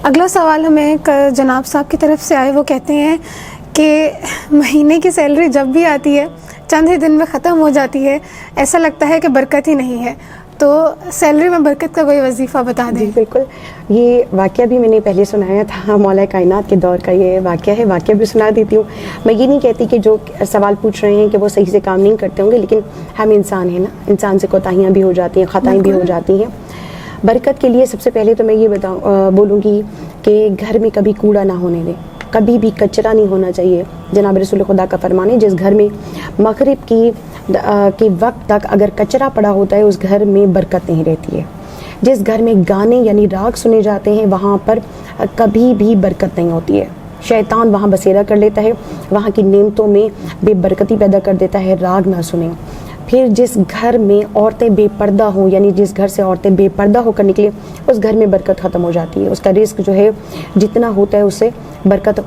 اگلا سوال ہمیں ایک جناب صاحب کی طرف سے آئے، وہ کہتے ہیں کہ مہینے کی سیلری جب بھی آتی ہے چند ہی دن میں ختم ہو جاتی ہے، ایسا لگتا ہے کہ برکت ہی نہیں ہے، تو سیلری میں برکت کا کوئی وظیفہ بتا دیں۔ جی بالکل، یہ واقعہ بھی میں نے پہلے سنایا تھا، مولا کائنات کے دور کا یہ واقعہ ہے، واقعہ بھی سنا دیتی ہوں۔ میں یہ نہیں کہتی کہ جو سوال پوچھ رہے ہیں کہ وہ صحیح سے کام نہیں کرتے ہوں گے، لیکن ہم انسان ہیں نا، انسان سے کوتاہیاں بھی ہو جاتی ہیں، خطائیں بھی ہو جاتی ہیں۔ برکت کے لیے سب سے پہلے تو میں یہ بولوں گی کہ گھر میں کبھی کوڑا نہ ہونے دیں، کبھی بھی کچرا نہیں ہونا چاہیے۔ جناب رسول خدا کا فرمان ہے، جس گھر میں مغرب کے وقت تک اگر کچرا پڑا ہوتا ہے اس گھر میں برکت نہیں رہتی ہے۔ جس گھر میں گانے یعنی راگ سنے جاتے ہیں وہاں پر کبھی بھی برکت نہیں ہوتی ہے، شیطان وہاں بسیرا کر لیتا ہے، وہاں کی نعمتوں میں بے برکتی پیدا کر دیتا ہے۔ راگ نہ سنیں۔ پھر جس گھر میں عورتیں بے پردہ ہوں، یعنی جس گھر سے عورتیں بے پردہ ہو کر نکلیں، اس گھر میں برکت ختم ہو جاتی ہے، اس کا رزق جو ہے جتنا ہوتا ہے اس سے برکت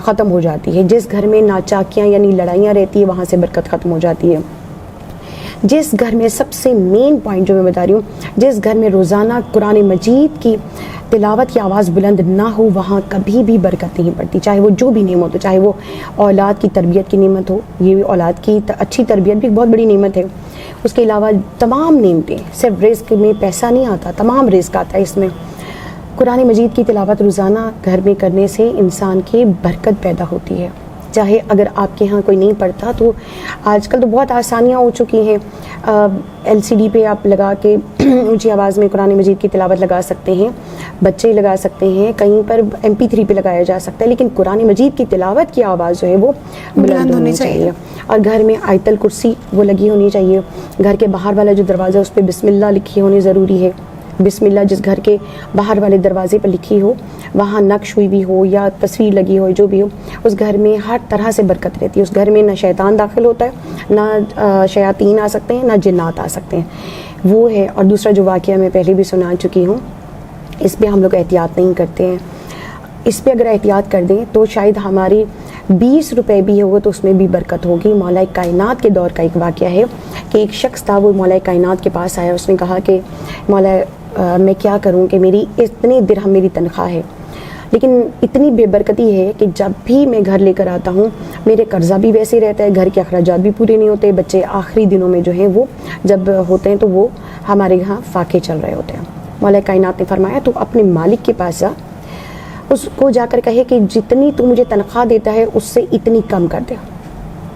ختم ہو جاتی ہے۔ جس گھر میں ناچاکیاں یعنی لڑائیاں رہتی ہیں وہاں سے برکت ختم ہو جاتی ہے۔ جس گھر میں سب سے مین پوائنٹ جو میں بتا رہی ہوں، جس گھر میں روزانہ قرآن مجید کی تلاوت کی آواز بلند نہ ہو وہاں کبھی بھی برکت نہیں پڑتی، چاہے وہ جو بھی نعمت ہو، چاہے وہ اولاد کی تربیت کی نعمت ہو، یہ اولاد کی اچھی تربیت بھی بہت بڑی نعمت ہے، اس کے علاوہ تمام نعمتیں، صرف رزق میں پیسہ نہیں آتا، تمام رزق آتا ہے اس میں۔ قرآن مجید کی تلاوت روزانہ گھر میں کرنے سے انسان کی برکت پیدا ہوتی ہے۔ چاہے اگر آپ کے ہاں کوئی نہیں پڑھتا تو آج کل تو بہت آسانیاں ہو چکی ہیں، LCD پہ آپ لگا کے اونچی آواز میں قرآن مجید کی تلاوت لگا سکتے ہیں، بچے لگا سکتے ہیں، کہیں پر MP3 پہ لگایا جا سکتا ہے، لیکن قرآن مجید کی تلاوت کی آواز جو ہے وہ بلند ہونی چاہیے۔ اور گھر میں آیت الکرسی وہ لگی ہونی چاہیے، گھر کے باہر والا جو دروازہ اس پہ بسم اللہ لکھی ہونی ضروری ہے۔ بسم اللہ جس گھر کے باہر والے دروازے پر لکھی ہو، وہاں نقش ہوئی بھی ہو یا تصویر لگی ہو، جو بھی ہو، اس گھر میں ہر طرح سے برکت رہتی ہے۔ اس گھر میں نہ شیطان داخل ہوتا ہے، نہ شیاطین آ سکتے ہیں، نہ جنات آ سکتے ہیں، وہ ہے۔ اور دوسرا جو واقعہ میں پہلے بھی سنا چکی ہوں، اس پہ ہم لوگ احتیاط نہیں کرتے ہیں، اس پہ اگر احتیاط کر دیں تو شاید ہماری 20 روپے بھی ہوگا تو اس میں بھی برکت ہوگی۔ مولا کائنات کے دور کا ایک واقعہ ہے کہ ایک شخص تھا، وہ مولا کائنات کے پاس آیا، اس نے کہا کہ مولا میں کیا کروں کہ میری اتنے درہم میری تنخواہ ہے، لیکن اتنی بے برکتی ہے کہ جب بھی میں گھر لے کر آتا ہوں میرے قرضہ بھی ویسے ہی رہتا ہے، گھر کے اخراجات بھی پورے نہیں ہوتے، بچے آخری دنوں میں جو ہیں وہ جب ہوتے ہیں تو وہ ہمارے یہاں فاقے چل رہے ہوتے ہیں۔ مولا کائنات نے فرمایا تو اپنے مالک کے پاس جا، اس کو جا کر کہے کہ جتنی تو مجھے تنخواہ دیتا ہے اس سے اتنی کم کر دے۔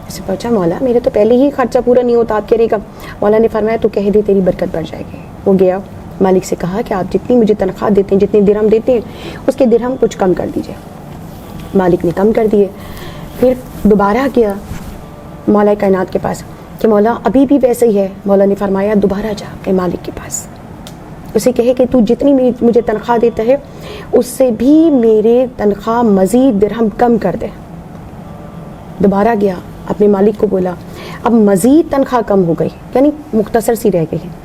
اسے پوچھا مولا میرے تو پہلے ہی خرچہ پورا نہیں ہوتا، آپ کہہ رہے کم؟ مولا نے فرمایا تو کہہ دے تیری برکت بڑھ جائے گی۔ وہ گیا، مالک سے کہا کہ آپ جتنی مجھے تنخواہ دیتے ہیں، جتنے درہم دیتے ہیں اس کے درہم کچھ کم کر دیجئے۔ مالک نے کم کر دیے۔ پھر دوبارہ گیا مولا کائنات کے پاس کہ مولا ابھی بھی ویسے ہی ہے۔ مولا نے فرمایا دوبارہ جا اپنے مالک کے پاس، اسے کہے کہ تو جتنی مجھے تنخواہ دیتا ہے اس سے بھی میرے تنخواہ مزید درہم کم کر دے۔ دوبارہ گیا اپنے مالک کو بولا، اب مزید تنخواہ کم ہو گئی، یعنی مختصر سی رہ گئی ہے۔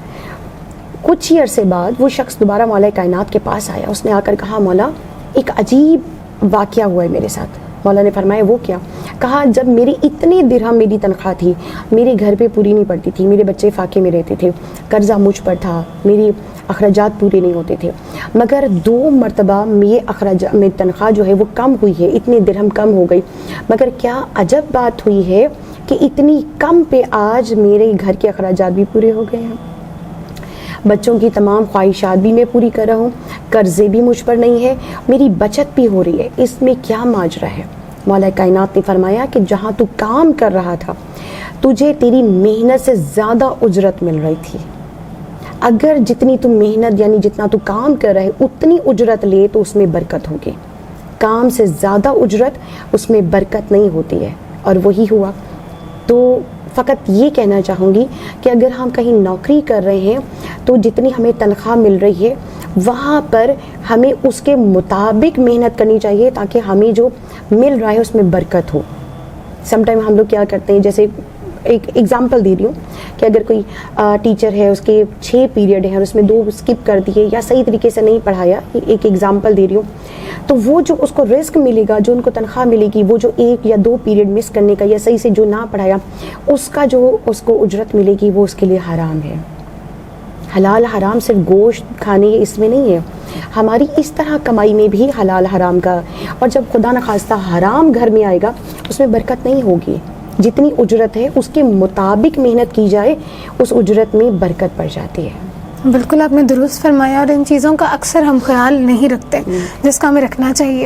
کچھ ہی عرصے بعد وہ شخص دوبارہ مولا کائنات کے پاس آیا، اس نے آ کر کہا مولا ایک عجیب واقعہ ہوا ہے میرے ساتھ۔ مولا نے فرمایا وہ کیا؟ کہا جب میری اتنی درہم میری تنخواہ تھی، میرے گھر پہ پوری نہیں پڑتی تھی، میرے بچے فاقے میں رہتے تھے، قرضہ مجھ پر تھا، میری اخراجات پورے نہیں ہوتے تھے، مگر 2 مرتبہ میں تنخواہ جو ہے وہ کم ہوئی ہے، اتنے درہم کم ہو گئی، مگر کیا عجب بات ہوئی ہے کہ اتنی کم پہ آج میرے گھر کے اخراجات بھی پورے ہو گئے ہیں، بچوں کی تمام خواہشات بھی میں پوری کر رہا ہوں، قرضے بھی مجھ پر نہیں ہے، میری بچت بھی ہو رہی ہے، اس میں کیا ماجرا ہے؟ مولا کائنات نے فرمایا کہ جہاں تو کام کر رہا تھا تجھے تیری محنت سے زیادہ اجرت مل رہی تھی، اگر جتنی تم محنت یعنی جتنا تو کام کر رہے اتنی اجرت لے تو اس میں برکت ہوگی، کام سے زیادہ اجرت اس میں برکت نہیں ہوتی ہے، اور وہی ہوا۔ تو فقط یہ کہنا چاہوں گی کہ اگر ہم کہیں نوکری کر رہے ہیں تو جتنی ہمیں تنخواہ مل رہی ہے وہاں پر ہمیں اس کے مطابق محنت کرنی چاہیے تاکہ ہمیں جو مل رہا ہے اس میں برکت ہو۔ سم ٹائم ہم لوگ کیا کرتے ہیں، جیسے ایک ایگزامپل دے رہی ہوں کہ اگر کوئی ٹیچر ہے، اس کے 6 پیریڈ ہیں اور اس میں 2 اسکپ کر دیے یا صحیح طریقے سے نہیں پڑھایا، ایک ایگزامپل دے رہی ہوں، تو وہ جو اس کو رزق ملے گا، جو ان کو تنخواہ ملے گی، وہ جو 1 یا 2 پیریڈ مس کرنے کا یا صحیح سے جو نہ پڑھایا اس کا جو اس کو اجرت ملے گی وہ اس کے لیے حرام ہے۔ حلال حرام صرف گوشت کھانے اس میں نہیں ہے، ہماری اس طرح کمائی میں بھی حلال حرام کا، اور جب خدا نخواستہ حرام گھر میں آئے گا اس میں برکت نہیں ہوگی. جتنی اجرت ہے اس کے مطابق محنت کی جائے اس اجرت میں برکت پڑ جاتی ہے. بالکل آپ نے درست فرمایا، اور ان چیزوں کا اکثر ہم خیال نہیں رکھتے جس کا ہمیں رکھنا چاہیے.